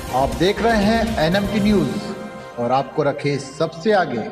आप देख रहे हैं एनएमटी न्यूज और आपको रखे सबसे आगे।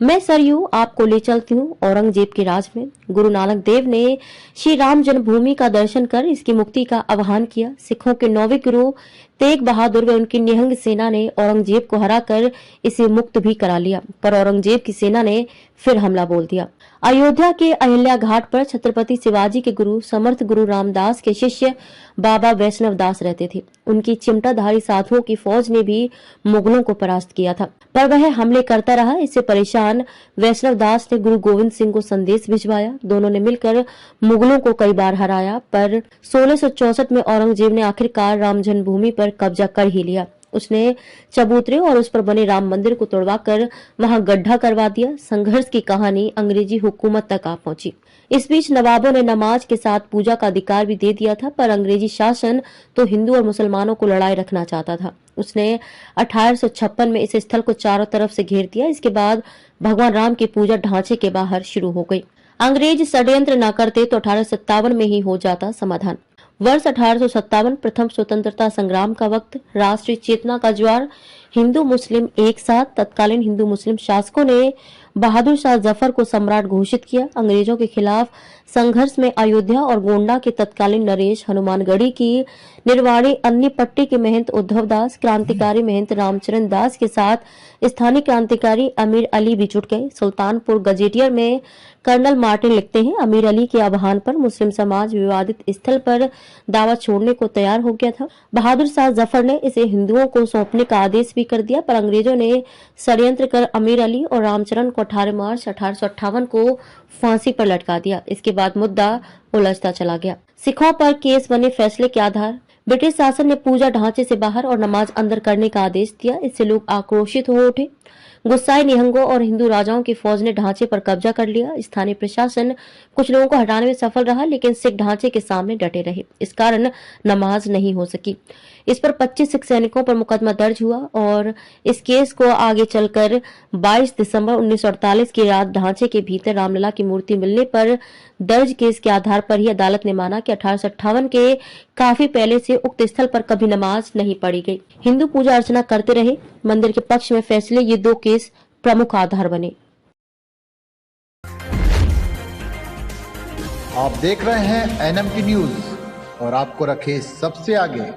मैं सरयू आपको ले चलती हूँ औरंगजेब के राज में। गुरु नानक देव ने श्री राम जन्मभूमि का दर्शन कर इसकी मुक्ति का आह्वान किया। सिखों के 9वें गुरु तेग बहादुर व उनकी निहंग सेना ने औरंगजेब को हराकर इसे मुक्त भी करा लिया, पर औरंगजेब की सेना ने फिर हमला बोल दिया। अयोध्या के अहिल्या घाट पर छत्रपति शिवाजी के गुरु समर्थ गुरु रामदास के शिष्य बाबा वैष्णव दास रहते थे। उनकी चिमटाधारी साधुओं की फौज ने भी मुगलों को परास्त किया था, पर वह हमले करता रहा। इससे परेशान वैष्णव दास ने गुरु गोविंद सिंह को संदेश भिजवाया। दोनों ने मिलकर मुगलों को कई बार हराया, पर 1664 में औरंगजेब ने आखिरकार राम जन्मभूमि पर कब्जा कर ही लिया। उसने चबूतरे और उस पर बने राम मंदिर को तोड़वाकर वहां गड्ढा करवा दिया। संघर्ष की कहानी अंग्रेजी हुकूमत तक आ पहुंची। इस बीच नवाबों ने नमाज के साथ पूजा का अधिकार भी दे दिया था, पर अंग्रेजी शासन तो हिंदू और मुसलमानों को लड़ाई रखना चाहता था। उसने 1856 में इस स्थल को चारों तरफ से घेर दिया। इसके बाद भगवान राम की पूजा ढांचे के बाहर शुरू हो गई। अंग्रेज षड्यंत्र न करते तो 1857 में ही हो जाता समाधान। वर्ष 1857 प्रथम स्वतंत्रता संग्राम का वक्त। राष्ट्रीय चेतना का ज्वार, हिंदू मुस्लिम एक साथ। तत्कालीन हिंदू मुस्लिम शासकों ने बहादुर शाह जफर को सम्राट घोषित किया। अंग्रेजों के खिलाफ संघर्ष में अयोध्या और गोंडा के तत्कालीन नरेश, हनुमानगढ़ी की निर्वाणी अन्नी पट्टी के महंत उद्धव दास, क्रांतिकारी महंत रामचरण दास के साथ स्थानीय क्रांतिकारी अमीर अली भी जुट गए। सुल्तानपुर गजेटियर में कर्नल मार्टिन लिखते हैं, अमीर अली के आह्वान पर मुस्लिम समाज विवादित स्थल पर दावा छोड़ने को तैयार हो गया था। बहादुर शाह जफर ने इसे हिंदुओं को सौंपने का आदेश भी कर दिया, पर अंग्रेजों ने षड्यंत्र कर अमीर अली और रामचरण को 18 मार्च 1858 को फांसी पर लटका दिया। इसके बाद मुद्दा उलझता चला गया। सिखों पर केस बने फैसले के आधार ब्रिटिश शासन ने पूजा ढांचे से बाहर और नमाज अंदर करने का आदेश दिया। इससे लोग आक्रोशित हो उठे। गुस्साए निहंगों और हिंदू राजाओं की फौज ने ढांचे पर कब्जा कर लिया। स्थानीय प्रशासन कुछ लोगों को हटाने में सफल रहा, लेकिन सिख ढांचे के सामने डटे रहे। इस कारण नमाज नहीं हो सकी। इस पर 25 सिख सैनिकों पर मुकदमा दर्ज हुआ और इस केस को आगे चलकर 22 दिसंबर 1948 की रात ढांचे के भीतर रामलला की मूर्ति मिलने पर दर्ज केस के आधार पर ही अदालत ने माना कि 1858 के काफी पहले से उक्त स्थल पर कभी नमाज नहीं पढ़ी गई। हिंदू पूजा अर्चना करते रहे। मंदिर के पक्ष में फैसले ये दो केस प्रमुख आधार बने। आप देख रहे हैं एनएमटी न्यूज और आपको रखे सबसे आगे।